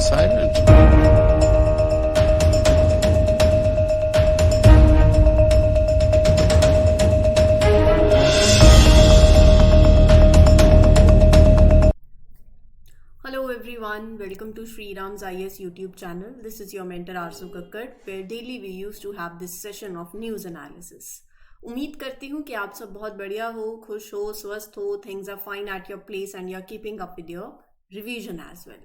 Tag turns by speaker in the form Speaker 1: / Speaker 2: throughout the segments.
Speaker 1: silent.
Speaker 2: Hello everyone, welcome to Sri Ram's IS YouTube channel. This is your mentor Arzu Kakkar, where daily we used to have this session of news analysis. उम्मीद करती हूँ कि आप सब बहुत बढ़िया हो, खुश हो, स्वस्थ हो, things are fine at your place and you're keeping up with your revision as well.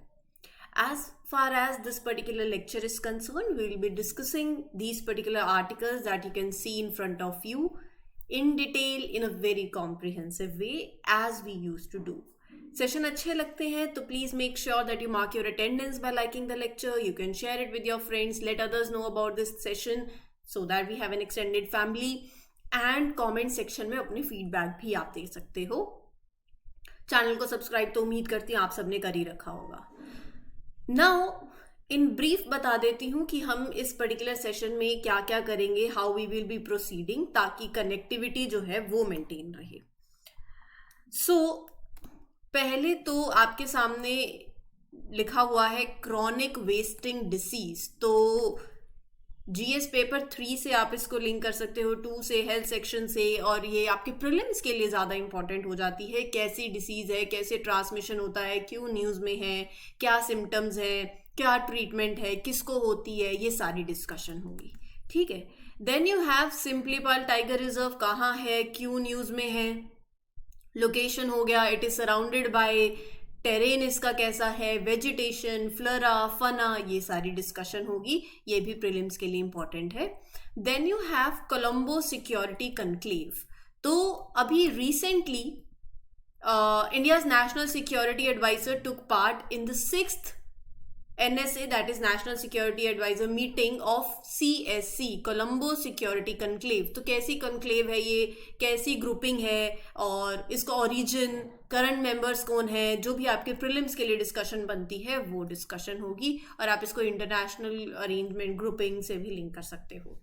Speaker 2: As far as this particular lecture is concerned, we will be discussing these particular articles that you can see in front of you in detail in a very comprehensive way as we used to do. Session अच्छे लगते हैं तो please make sure that you mark your attendance by liking the lecture. You can share it with your friends, let others know about this session so that we have an extended family. And comment section में अपने feedback भी आप दे सकते हो. Channel को subscribe तो उम्मीद करती हूँ आप सबने कर ही रखा होगा. नाउ इन ब्रीफ बता देती हूँ कि हम इस पर्टिकुलर सेशन में क्या क्या करेंगे, how we will be proceeding, ताकि कनेक्टिविटी जो है वो मेंटेन रहे. सो पहले तो आपके सामने लिखा हुआ है क्रॉनिक वेस्टिंग डिसीज. तो जीएस पेपर 3 से आप इसको लिंक कर सकते हो, 2 से, हेल्थ सेक्शन से, और ये आपके प्रीलिम्स के लिए ज़्यादा इंपॉर्टेंट हो जाती है. कैसी डिसीज है, कैसे ट्रांसमिशन होता है, क्यों न्यूज़ में है, क्या सिम्टम्स है, क्या ट्रीटमेंट है, किसको होती है, ये सारी डिस्कशन होगी. ठीक है. Then you have Similipal tiger reserve, कहाँ है, क्यों न्यूज़ में है, लोकेशन हो गया, it is surrounded by, terrain इसका कैसा है, वेजिटेशन, फ्लोरा, फना, ये सारी डिस्कशन होगी. ये भी प्रीलिम्स के लिए इंपॉर्टेंट है. Then you have Colombo security conclave. तो अभी recently India's national security adviser took part in the 6th NSA, that is National Security Advisor meeting of CSC, Colombo security conclave. तो कैसी कनक्लेव है ये, कैसी ग्रुपिंग है, और इसका ओरिजिन, करंट मेंबर्स कौन है, जो भी आपके प्रीलिम्स के लिए डिस्कशन बनती है वो डिस्कशन होगी. और आप इसको इंटरनेशनल अरेंजमेंट ग्रुपिंग से भी लिंक कर सकते हो.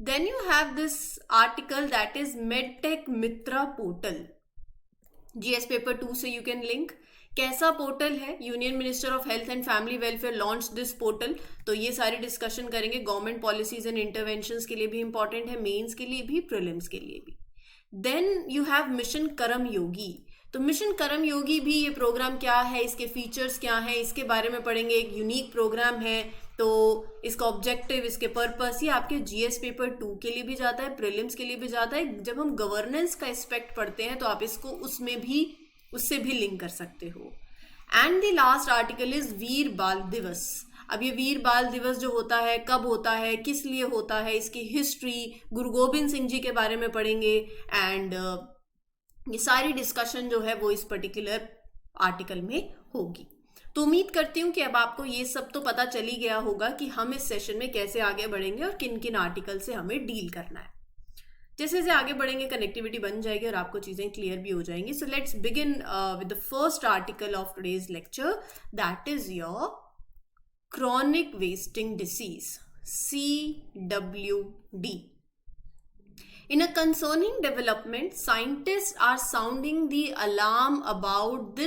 Speaker 2: Then you have this article that is medtech Mitra portal. GS paper 2 से यू कैन लिंक. कैसा पोर्टल है, union minister of health and family welfare launch this portal. तो ये सारी डिस्कशन करेंगे. गवर्नमेंट पॉलिसीज एंड इंटरवेंशंस के लिए भी इंपॉर्टेंट है, मेंस के लिए भी, प्रीलिम्स के लिए भी. देन यू हैव मिशन करम योगी. तो मिशन करम योगी भी, ये प्रोग्राम क्या है, इसके फीचर्स क्या है, इसके बारे में पढ़ेंगे. एक यूनिक प्रोग्राम है, तो इसका ऑब्जेक्टिव, इसके पर्पस, ये आपके जीएस पेपर 2 के लिए भी जाता है, प्रीलिम्स के लिए भी जाता है. जब हम गवर्नेंस का एस्पेक्ट पढ़ते हैं तो आप इसको उससे भी लिंक कर सकते हो. And the last article is Veer Baal Diwas. अब ये वीर बाल दिवस जो होता है, कब होता है, किस लिए होता है, इसकी हिस्ट्री, गुरु गोविंद सिंह जी के बारे में पढ़ेंगे. एंड ये सारी डिस्कशन जो है वो इस पर्टिकुलर आर्टिकल में होगी. तो उम्मीद करती हूँ कि अब आपको ये सब तो पता चल ही गया होगा कि हम इस सेशन में कैसे आगे बढ़ेंगे और किन किन आर्टिकल से हमें डील करना है. जैसे जैसे आगे बढ़ेंगे कनेक्टिविटी बन जाएगी और आपको चीजें क्लियर भी हो जाएंगी. So let's begin with the first article of today's lecture, that is your chronic wasting disease, CWD. In a concerning development, scientists are sounding the alarm about the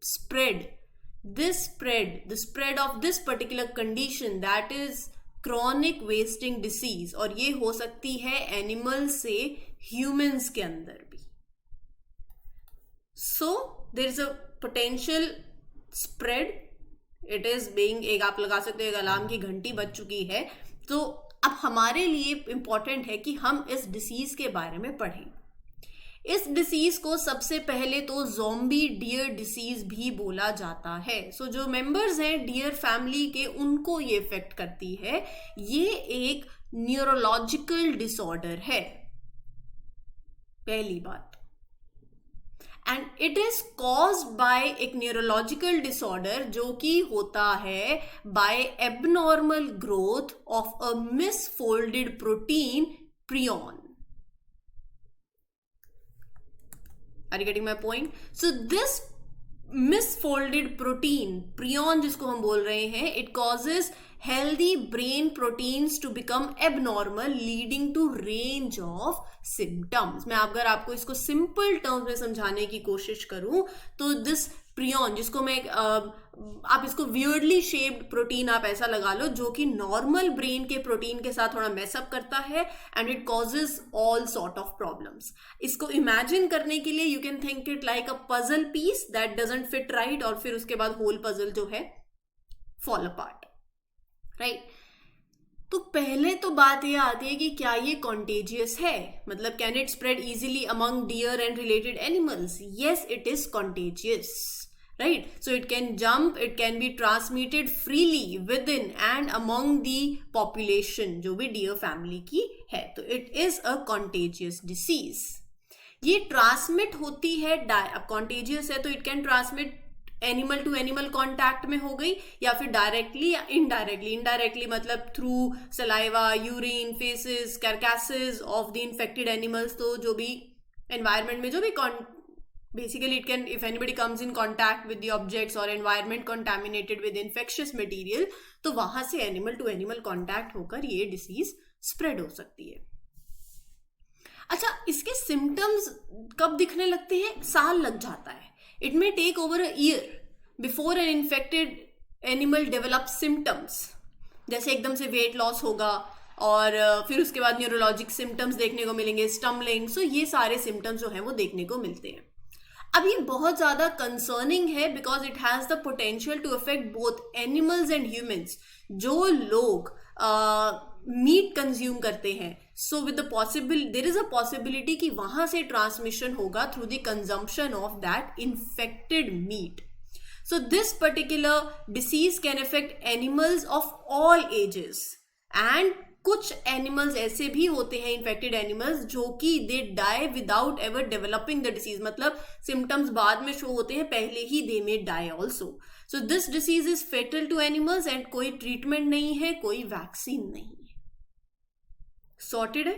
Speaker 2: spread of this particular condition, that is chronic wasting disease. और ये हो सकती है animal से humans के अंदर भी. So there is a potential spread. It is being, एक आप लगा सकते हो एक अलार्म की घंटी बज चुकी है. तो अब हमारे लिए इंपॉर्टेंट है कि हम इस डिसीज के बारे में पढ़ें. इस डिसीज को सबसे पहले तो ज़ॉम्बी डियर डिसीज भी बोला जाता है. सो जो मेंबर्स हैं डियर फैमिली के, उनको ये इफेक्ट करती है. ये एक न्यूरोलॉजिकल डिसऑर्डर है, पहली बात. And it is caused by एक न्यूरोलॉजिकल डिसऑर्डर जो कि होता है by abnormal growth of a misfolded protein prion. Are you getting my point? So this misfolded protein, prion जिसको हम बोल रहे हैं, it causes healthy brain proteins to become abnormal, leading to range of symptoms. मैं अगर आपको इसको simple terms में समझाने की कोशिश करूं तो दिस प्रियॉन, जिसको मैं आप इसको वियर्डली शेप्ड प्रोटीन आप ऐसा लगा लो, जो कि नॉर्मल ब्रेन के प्रोटीन के साथ थोड़ा मैसअप करता है and it causes all sort of problems. इसको इमेजिन करने के लिए you can think it like a puzzle piece that doesn't fit right, और फिर उसके बाद होल पजल जो है फॉल अपार्ट, राइट. तो पहले तो बात ये आती है कि क्या ये कॉन्टेजियस है, मतलब can it spread easily among deer and related animals. Yes, it is contagious, right? So it can jump, it can be transmitted freely within and among the population जो भी deer family की है. तो it is a contagious disease. ये transmit होती है, अब contagious है तो it can transmit animal to animal contact में हो गई, या फिर डायरेक्टली या इनडायरेक्टली. इनडायरेक्टली मतलब through saliva, urine, faeces, carcasses of the infected animals. तो जो भी एनवायरमेंट में जो भी basically it can, if anybody comes in contact with the objects or environment contaminated with infectious material, तो वहां से एनिमल टू एनिमल कॉन्टैक्ट होकर ये डिसीज स्प्रेड हो सकती है. अच्छा, इसके सिम्टम्स कब दिखने लगते हैं? साल लग जाता है. It may take over a year before an infected animal develop symptoms. जैसे एकदम से वेट लॉस होगा और फिर उसके बाद न्यूरोलॉजिक सिम्टम्स देखने को मिलेंगे, स्टम्बलिंग. सो ये सारे सिम्टम्स जो हैं वो देखने को मिलते हैं. अब ये बहुत ज़्यादा कंसर्निंग है because it has the potential to affect both animals and humans. जो लोग मीट कंज्यूम करते हैं, so with the possible there is a possibility कि वहां से ट्रांसमिशन होगा through the consumption of that infected meat. So this particular disease can affect animals of all ages, and कुछ animals ऐसे भी होते हैं, इन्फेक्टेड एनिमल्स, जो कि they die without ever developing the disease. मतलब सिम्टम्स बाद में शो होते हैं, पहले ही they may die also. So this disease is fatal to animals and कोई ट्रीटमेंट नहीं है, कोई वैक्सीन नहीं है. सॉर्टेड है.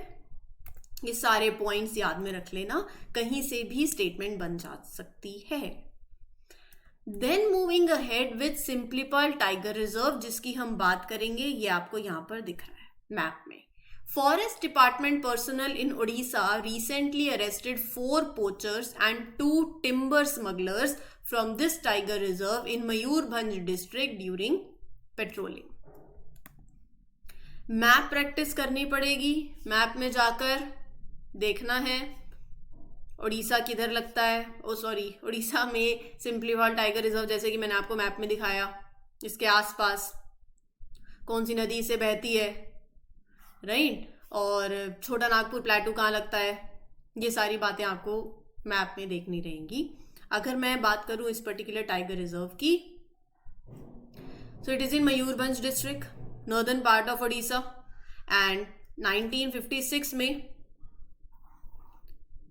Speaker 2: ये सारे पॉइंट्स याद में रख लेना, कहीं से भी स्टेटमेंट बन जा सकती है. Then moving ahead with Simlipal tiger reserve, जिसकी हम बात करेंगे. ये आपको यहां पर दिख रहा है मैप में. Forest department personal in Odisha recently arrested 4 poachers and 2 timber smugglers from this tiger reserve in Mayurbhanj district during patrolling. Map practice करनी पड़ेगी. मैप में जाकर देखना है उड़ीसा किधर लगता है. उड़ीसा में सिंप्लीफाइड टाइगर रिजर्व, जैसे कि मैंने आपको मैप में दिखाया, इसके आसपास कौन सी नदी से बहती है, राइट, और छोटा नागपुर प्लेटू कहाँ लगता है, ये सारी बातें आपको मैप में देखनी रहेंगी. अगर मैं बात करूं इस पर्टिकुलर टाइगर रिजर्व की, so it is in Mayurbhanj district, northern part of Odisha, and 1956 में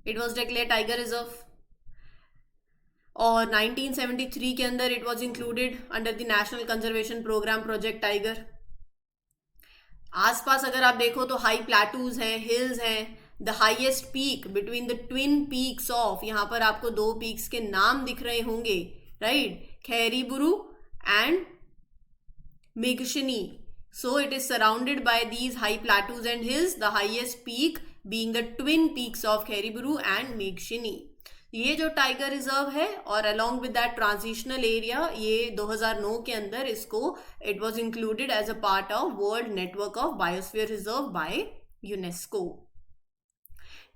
Speaker 2: it was declare tiger reserve, और 1973 के अंदर it was included under the national conservation program project tiger. आसपास अगर आप देखो तो हाई प्लेटूज हैं, हिल्स हैं. The highest peak between the twin peaks of, यहां पर आपको 2 पीक्स के नाम दिख रहे होंगे, right, Khairiburu and Meghashini. So it is surrounded by these high plateaus and hills, the highest peak being the twin peaks of Khairiburu and Meghashini. ये जो टाइगर रिजर्व है, और along with that transitional area, ये 2009 के अंदर इसको it was included as a part of world network of biosphere reserve by UNESCO.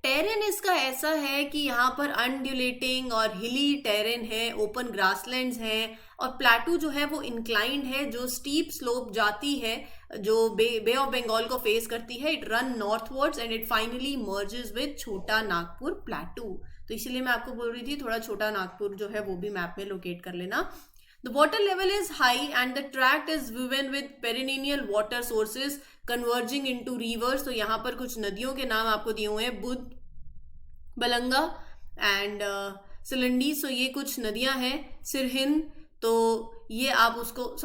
Speaker 2: Terrain इसका ऐसा है कि यहाँ पर अनड्यूलेटिंग और हिली टेरेन है, ओपन ग्रासलैंड्स हैं, और प्लेटू जो है वो इंक्लाइंड है, जो स्टीप स्लोप जाती है, जो बे ऑफ बंगाल को फेस करती है. It run northwards and it finally merges with छोटा नागपुर प्लेटू. तो इसलिए मैं आपको बोल रही थी थोड़ा छोटा नागपुर जो है वो भी मैप में लोकेट कर लेना. The water level is high and the tract is woven with perennial water sources converging into rivers. तो यहाँ पर कुछ नदियों के नाम आपको दिए हुए हैं, बुध, बलंगा एंड सिलंडी. सो ये कुछ नदियां हैं. सिरहिंद, तो ये आप उसको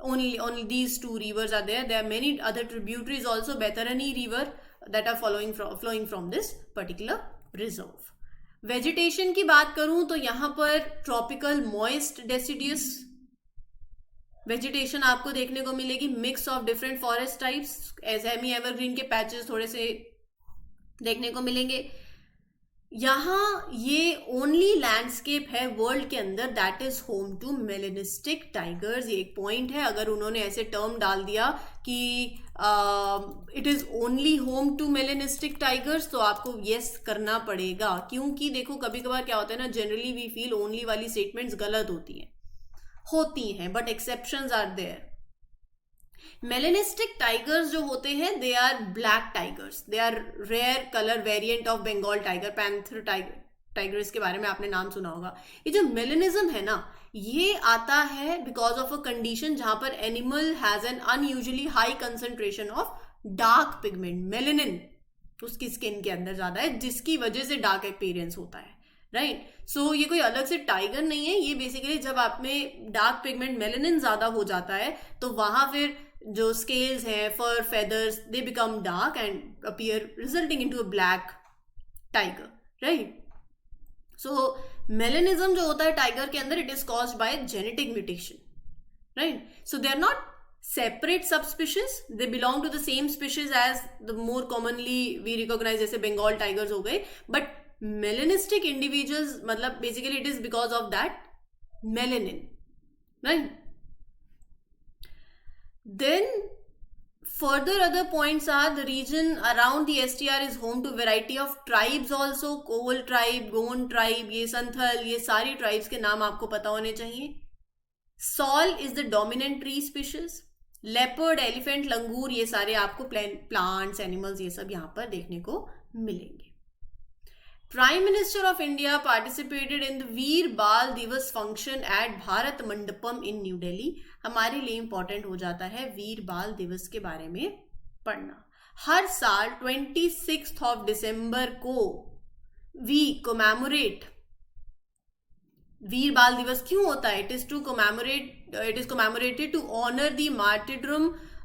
Speaker 2: only these 2 rivers are there. There are many other tributaries also. Baitarani river that are flowing from this particular reserve. Vegetation की बात करूं तो यहां पर ट्रॉपिकल मॉइस्ट डेसिडियस वेजिटेशन आपको देखने को मिलेगी mix of different forest types, semi evergreen के पैचेस थोड़े से देखने को मिलेंगे। यहाँ ये ओनली लैंडस्केप है वर्ल्ड के अंदर that is home to melanistic tigers. ये एक पॉइंट है, अगर उन्होंने ऐसे टर्म डाल दिया कि it is only home to melanistic tigers तो आपको यस करना पड़ेगा, क्योंकि देखो कभी कभार क्या होता है ना, जनरली वी फील ओनली वाली स्टेटमेंट्स गलत होती हैं but exceptions are there. Melanistic tigers जो होते हैं they are black tigers, they are rare colour variant of Bengal tiger, panther tiger इसके बारे में आपने नाम सुना होगा। ये जो मेलेनिज्म है ना, ये आता है बिकॉज ऑफ अ कंडीशन जहां पर animal has an unusually high concentration of dark pigment, melanin उसकी स्किन के अंदर ज्यादा है, जिसकी वजह से डार्क अपीयरेंस होता है, राइट। सो ये कोई अलग से टाइगर नहीं है, ये बेसिकली जब आप में डार्क पिगमेंट मेलेनिन ज्यादा हो जाता है तो वहां फिर जो स्केल्स हैं, fur, feathers, they become dark and appear resulting into a black tiger, right. So melanism जो होता है टाइगर के अंदर, it is caused by genetic mutation, right. So they are not separate subspecies, they belong to the same species as the more commonly we recognise जैसे Bengal tigers हो गए, but melanistic individuals मतलब basically it is because of that melanin, right. Then further other points are the region around the STR is home to variety of tribes also, Koval tribe, Gond tribe, ये संथल, ये सारी tribes के नाम आपको पता होने चाहिए। Saul is the dominant tree species, leopard, elephant, लंगूर, ये सारे आपको plants, animals ये सब यहाँ पर देखने को मिलेंगे। Prime Minister of India participated in the वीर बाल दिवस function at Bharat Mandapam in new Delhi. हमारे लिए इंपॉर्टेंट हो जाता है वीर बाल दिवस के बारे में पढ़ना। हर साल 26 ऑफ दिसंबर को वी कोमैमोरेट, वीर बाल दिवस क्यों होता है? It is commemorated to honour the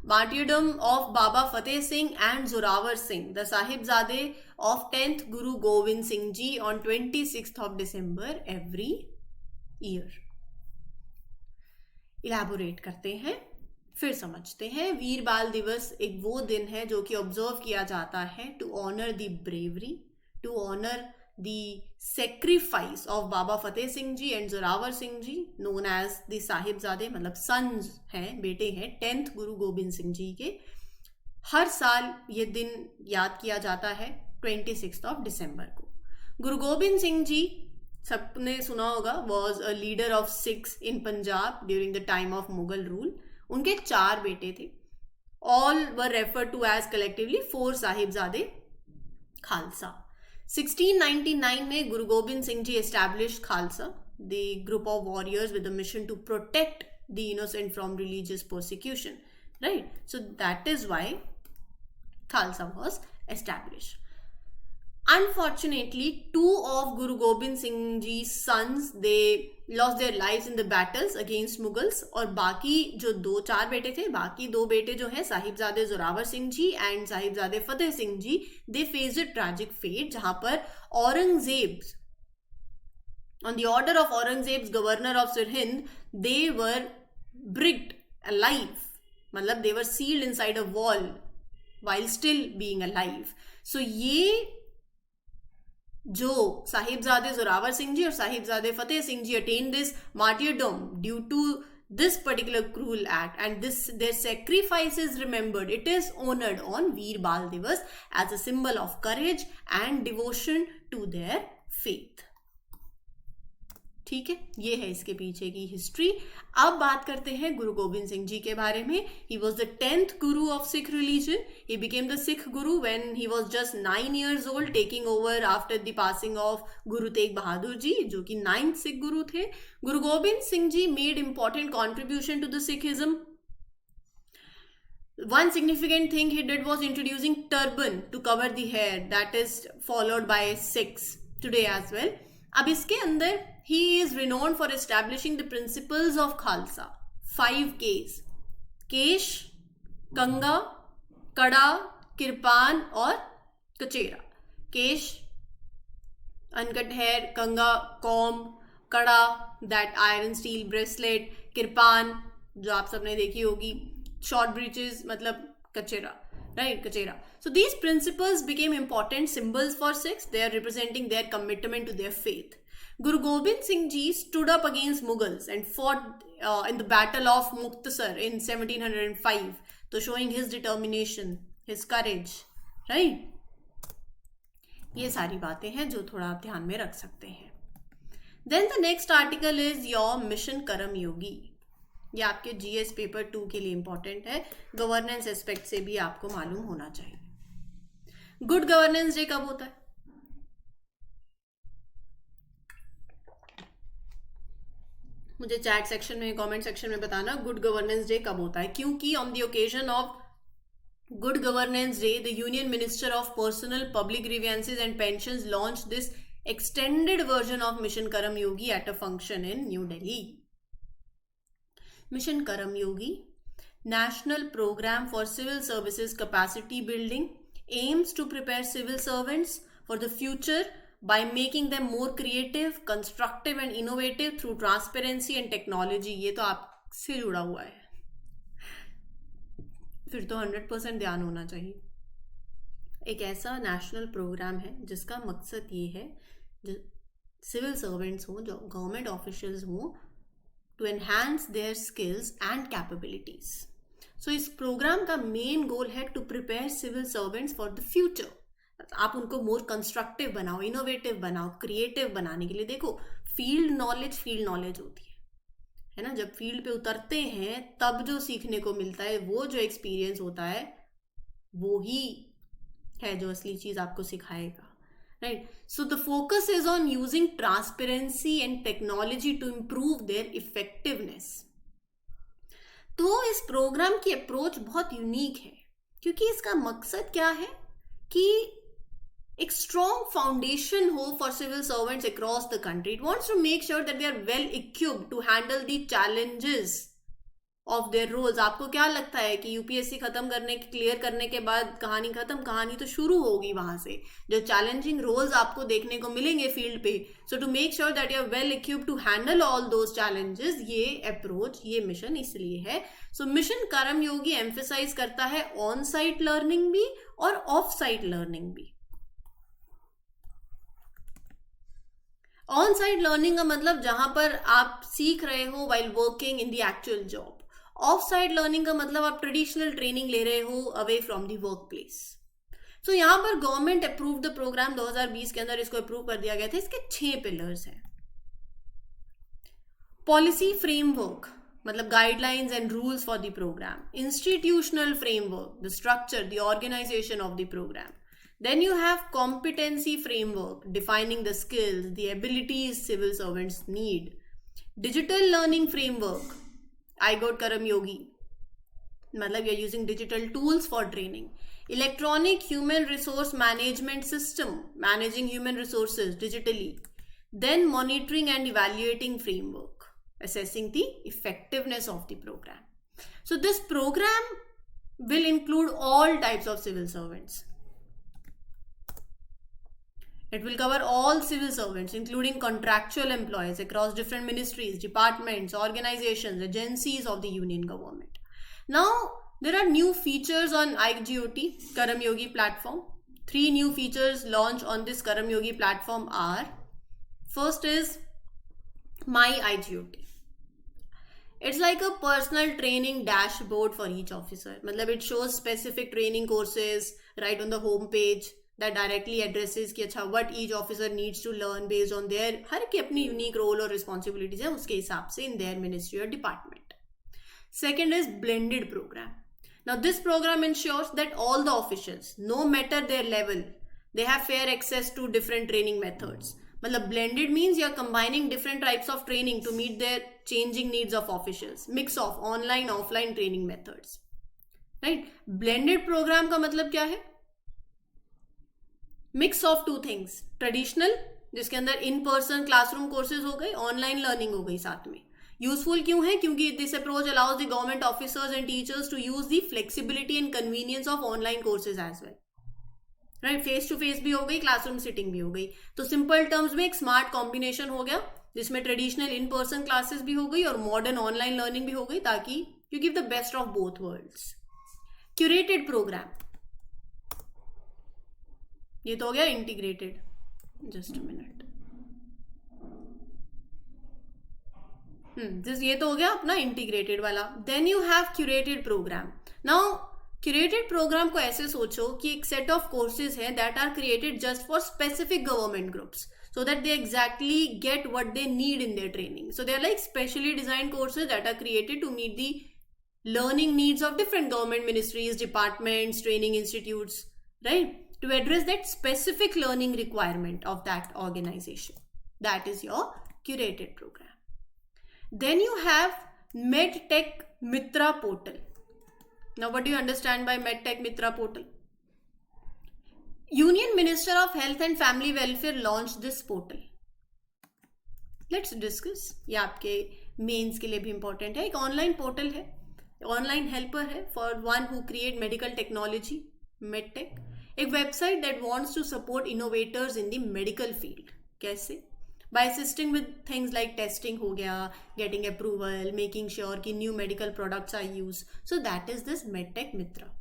Speaker 2: martyrdom of Baba Fateh Singh and Zorawar Singh, the Sahibzade of 10th Guru Gobind Singh Ji on 26th of December every year. Elaborate करते हैं, फिर समझते हैं। वीर बाल दिवस एक वो दिन है जो कि ऑब्जर्व किया जाता है to honour the bravery, to honour the sacrifice of Baba Fateh Singh Ji and Zorawar Singh Ji, known as the साहिबजादे, मतलब sons हैं, बेटे हैं 10th गुरु गोबिंद सिंह जी के। हर साल ये दिन याद किया जाता है 26 ऑफ दिसंबर को। गुरु गोबिंद सिंह जी सबने सुना होगा, was a leader of Sikhs in Punjab during the time of Mughal rule. उनके 4 बेटे थे, all were referred to as collectively 4 साहिबजादे खालसा। 1699 में गुरु गोबिंद सिंह जी established Khalsa, the group of warriors with a mission to protect the innocent from religious persecution, right? So that is why Khalsa was established. Unfortunately, 2 of Guru Gobind Singh Ji's sons, they lost their lives in the battles against Mughals, और बाकी जो 4 बेटे थे, बाकी 2 बेटे जो हैं Sahibzade Zorawar Singh ji and Sahibzade Fateh Singh ji, they faced a tragic fate जहां पर Aurangzeb, on the order of Aurangzeb's governor of Sirhind, they were bricked alive, मतलब they were sealed inside a wall while still being alive. So ये जो साहिबजादे जोरावर सिंह जी और साहिबजादे फतेह सिंह जी attained this martyrdom due to this particular cruel act, and their sacrifice is remembered. It is honored on Veer Bal Divas as a symbol of courage and devotion to their faith. ठीक है, ये है इसके पीछे की history. अब बात करते हैं गुरु गोबिंद सिंह जी के बारे में। He was the 10th Guru of Sikh religion. He became the Sikh Guru when he was just 9 years old, taking over after the passing of Guru Tegh Bahadur ji, जो कि 9th सिख गुरु थे। Guru Gobind Singh ji made important contribution to the Sikhism. One significant thing he did was introducing turban to cover the hair, that is followed by Sikhs today as well. अब इसके अंदर he is renowned for establishing the principles of Khalsa, 5 Ks: केश, कंगा, कड़ा, किरपान और कचेरा। केश, uncut hair; कंगा, comb; कड़ा, that iron steel bracelet; kirpan, जो आप सबने देखी होगी, शॉर्ट ब्रीचेस मतलब कचेरा, right? Kachera. So these principles became important symbols for Sikhs. They are representing their commitment to their faith. Guru Gobind Singh Ji stood up against Mughals and fought in the Battle of Muktasar in 1705. So showing his determination, his courage, right? ये सारी बातें हैं जो थोड़ा आप ध्यान में रख सकते हैं. Then the next article is your Mission Karam Yogi. ये आपके जीएस पेपर 2 के लिए इंपॉर्टेंट है. गवर्नेंस एस्पेक्ट से भी आपको मालूम होना चाहिए. गुड गवर्नेंस डे कब होता है? मुझे चैट सेक्शन में, कमेंट सेक्शन में बताना गुड गवर्नेंस डे कब होता है, क्योंकि on the occasion of good governance day the union minister of personnel public grievances and pensions launch this extended version of Mission Karam Yogi at a function in New Delhi. Mission Karam Yogi, National Program for Civil Services Capacity Building, aims to prepare civil servants for the future by making them more creative, constructive and innovative through transparency and technology. ये तो आपसे जुड़ा हुआ है, फिर तो 100% ध्यान होना चाहिए. एक ऐसा नेशनल प्रोग्राम है जिसका मकसद ये है जो सिविल सर्वेंट्स हों, जो गवर्नमेंट ऑफिशियल्स हों, to enhance their skills and capabilities. So इस प्रोग्राम का मेन गोल है to prepare civil servants for the future. आप उनको मोर कंस्ट्रक्टिव बनाओ, इनोवेटिव बनाओ, क्रिएटिव बनाने के लिए. देखो, फील्ड नॉलेज होती है ना. जब फील्ड पे उतरते हैं तब जो सीखने को मिलता है, वो जो एक्सपीरियंस होता है, वो ही है जो असली चीज आपको सिखाएगा, right? So the focus is on using transparency and technology to improve their effectiveness. तो इस प्रोग्राम की अप्रोच बहुत यूनिक है, क्योंकि इसका मकसद क्या है कि एक स्ट्रॉन्ग फाउंडेशन हो for civil servants across the country. It wants to make sure that they are well equipped to handle the challenges of their roles. आपको क्या लगता है कि यूपीएससी खत्म करने, क्लियर करने के बाद कहानी खत्म? कहानी तो शुरू होगी वहां से. जो चैलेंजिंग रोल्स आपको देखने को मिलेंगे फील्ड पे, so to make sure that you are well equipped to handle all those challenges, ये अप्रोच, ये मिशन इसलिए है. सो मिशन करम योगी एम्फेसाइज करता है ऑन साइट लर्निंग भी और ऑफ साइट लर्निंग भी. ऑन साइट लर्निंग का मतलब जहां पर आप सीख रहे हो while working in the actual job. Off site learning का मतलब आप ट्रेडिशनल ट्रेनिंग ले रहे हो away from the work place. So यहां पर गवर्नमेंट अप्रूव द प्रोग्राम 2020 के अंदर इसको अप्रूव कर दिया गया था. इसके 6 पिलर्स हैं. पॉलिसी फ्रेमवर्क मतलब guidelines and rules for the program. Institutional framework, the structure, the organisation of the program. Then you have competency framework, defining the skills, the abilities civil servants need. Digital learning framework, I got Karam Yogi. मतलब you're using digital tools for training. Electronic human resource management system, managing human resources digitally. Then monitoring and evaluating framework, assessing the effectiveness of the program. So this program will include all types of civil servants. It will cover all civil servants, including contractual employees across different ministries, departments, organizations, agencies of the union government. Now, there are new features on iGOT, Karam Yogi platform. 3 new features launched on this Karam Yogi platform are, first is My iGOT. It's like a personal training dashboard for each officer. मतलब it shows specific training courses right on the home page. That directly addresses कि अच्छा what each officer needs to learn based on their हर की अपनी unique role और responsibilities है उसके हिसाब से in their ministry or department. Second is blended program. Now this program ensures that all the officials, no matter their level, they have fair access to different training methods. मतलब blended means you are combining different types of training to meet their changing needs of officials. Mix of online, offline training methods. Right? Blended program का मतलब क्या है? Mix of 2 things. Traditional जिसके अंदर in person classroom courses हो गए, online learning हो गई साथ में. यूजफुल क्यों है? क्योंकि this approach allows the government officers and teachers to use the flexibility and convenience of online courses as well. Right, face to face भी हो गई, क्लासरूम सिटिंग भी हो गई। तो सिंपल टर्म्स में एक स्मार्ट कॉम्बिनेशन हो गया जिसमें ट्रेडिशनल इन पर्सन क्लासेस भी हो गई और मॉडर्न ऑनलाइन लर्निंग भी हो गई, ताकि you give the best of both worlds. Curated program, ये तो हो गया इंटीग्रेटेड। जस्ट अ मिनट, ये तो हो गया अपना इंटीग्रेटेड वाला। Then you have curated program. Now curated program को ऐसे सोचो कि एक सेट ऑफ कोर्सेज हैं that are created just for specific government groups so that they exactly get what they need in their training. So they are like specially designed courses that are created to meet the learning needs of different government ministries, departments, training institutes, right? To address that specific learning requirement of that organization. That is your curated program. Then you have MedTech Mitra portal. Now what do you understand by MedTech Mitra portal? Union Minister of Health and Family Welfare launched this portal. Let's discuss. ये आपके mains के लिए भी important है। एक online portal है, online helper है for one who create medical technology, medtech. एक website that wants to support innovators in the medical field. कैसे? By assisting with things like testing हो गया, गेटिंग अप्रूवल, मेकिंग श्योर कि new medical products are use. So that is this medtech Mitra.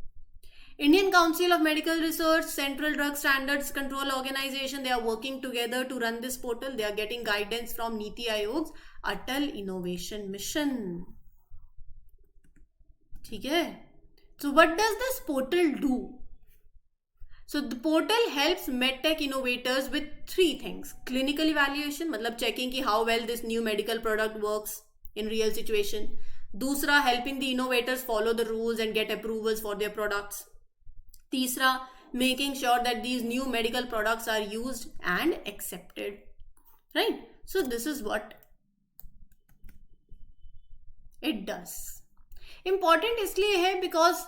Speaker 2: Indian Council of Medical Research, Central Drug Standards Control Organization, they are working together to run this portal. They are getting guidance from Niti Aayog's Atal Innovation Mission. ठीक है? So what does this portal do? So the portal helps medtech innovators with three things. Clinical evaluation, मतलब checking कि how well this new medical product works in real situation. दूसरा, helping the innovators follow the rules and get approvals for their products. तीसरा, making sure that these new medical products are used and accepted. Right? So this is what it does. Important इसलिए है because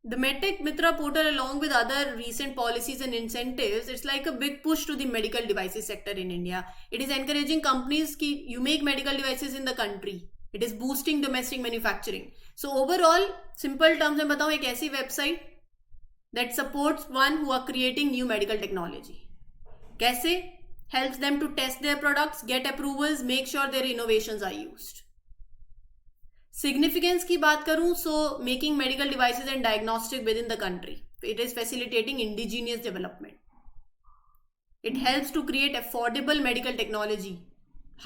Speaker 2: the MedTech Mitra portal, along with other recent policies and incentives, it's like a big push to the medical devices sector in India. It is encouraging companies कि you make medical devices in the country. It is boosting domestic manufacturing. So overall, simple terms में बताऊँ, एक ऐसी website that supports one who are creating new medical technology. कैसे? Helps them to test their products, get approvals, make sure their innovations are used. Significance की बात करूं, so making medical devices and diagnostic within the country. It is facilitating indigenous development. It helps to create affordable medical technology,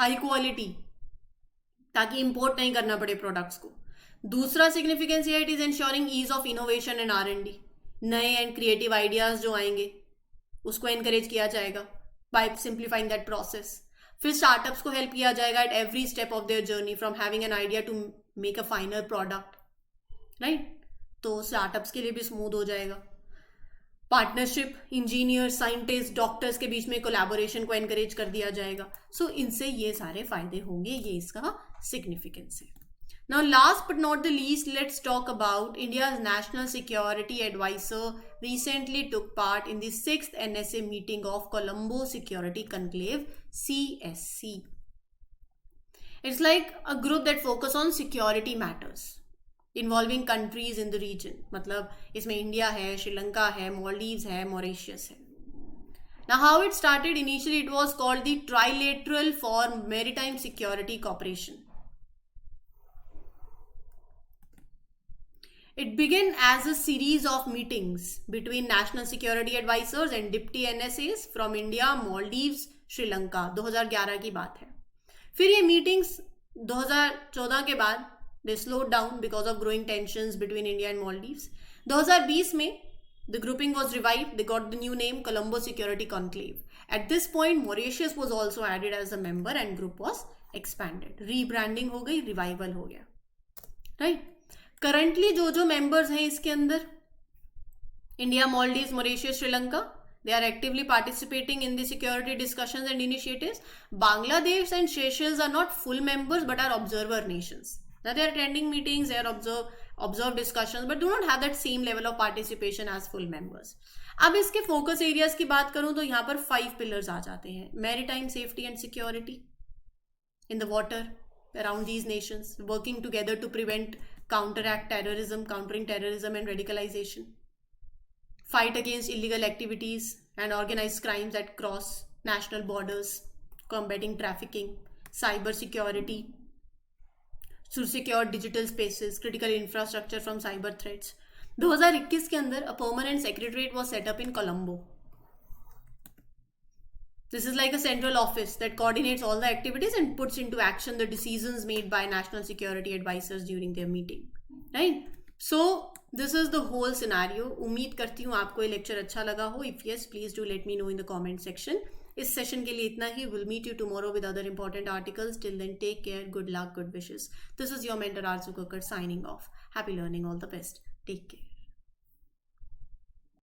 Speaker 2: high quality, ताकि import नहीं करना पड़े products को. दूसरा significance है, it is ensuring ease of innovation and R&D. नए and creative ideas जो आएंगे उसको एनकरेज किया जाएगा बाय सिंप्लीफाइंग दैट प्रोसेस। फिर स्टार्टअप्स को हेल्प किया जाएगा at every step of their journey, from having an idea to make a final product, right? तो स्टार्टअप्स के लिए भी स्मूथ हो जाएगा। पार्टनरशिप, इंजीनियर, साइंटिस्ट, डॉक्टर्स के बीच में कोलैबोरेशन को एनकरेज कर दिया जाएगा। सो इनसे ये सारे फायदे होंगे, ये इसका सिग्निफिकेंस है। Now, last but not the least, let's talk about India's National Security Advisor recently took part in the 6th NSA meeting of Colombo Security Conclave, CSC. It's like a group that focus on security matters involving countries in the region. मतलब इसमें India है, श्रीलंका है, मालदीव्स है, Mauritius है। Now, how it started? Initially, it was called the Trilateral for Maritime Security Cooperation. It began as a series of meetings between national security advisors and deputy NSAs from India, Maldives, Sri Lanka. 2011 की बात है। फिर ये meetings 2014 के बाद they slowed down because of growing tensions between India and Maldives. 2020 में the grouping was revived. They got the new name Colombo Security Conclave. At this point, Mauritius was also added as a member and group was expanded. Rebranding हो गई, revival हो गया, right? Currently जो members हैं इसके अंदर, India, Maldives, Mauritius, Sri Lanka, they are actively participating in the security discussions and initiatives. Bangladesh and Seychelles are not full members but are observer nations. Now they are attending meetings, they are observe discussions but do not have that same level of participation as full members. अब इसके focus areas की बात करूं तो यहाँ पर 5 pillars आ जाते हैं। Maritime safety and security in the water around these nations, working together to countering terrorism and radicalization. fight against illegal activities and organized crimes that cross national borders, combating trafficking, cyber security to secure digital spaces, critical infrastructure from cyber threats. 2021 के अंदर a permanent secretariat was set up in Colombo. This is like a central office that coordinates all the activities and puts into action the decisions made by national security advisors during their meeting. Right? So this is the whole scenario. उम्मीद करती हूँ आपको ये lecture अच्छा लगा हो. If yes, please do let me know in the comment section. इस session के लिए इतना ही. We'll meet you tomorrow with other important articles. Till then, take care. Good luck. Good wishes. This is your mentor Arzu Kakkar signing off. Happy learning. All the best. Take care.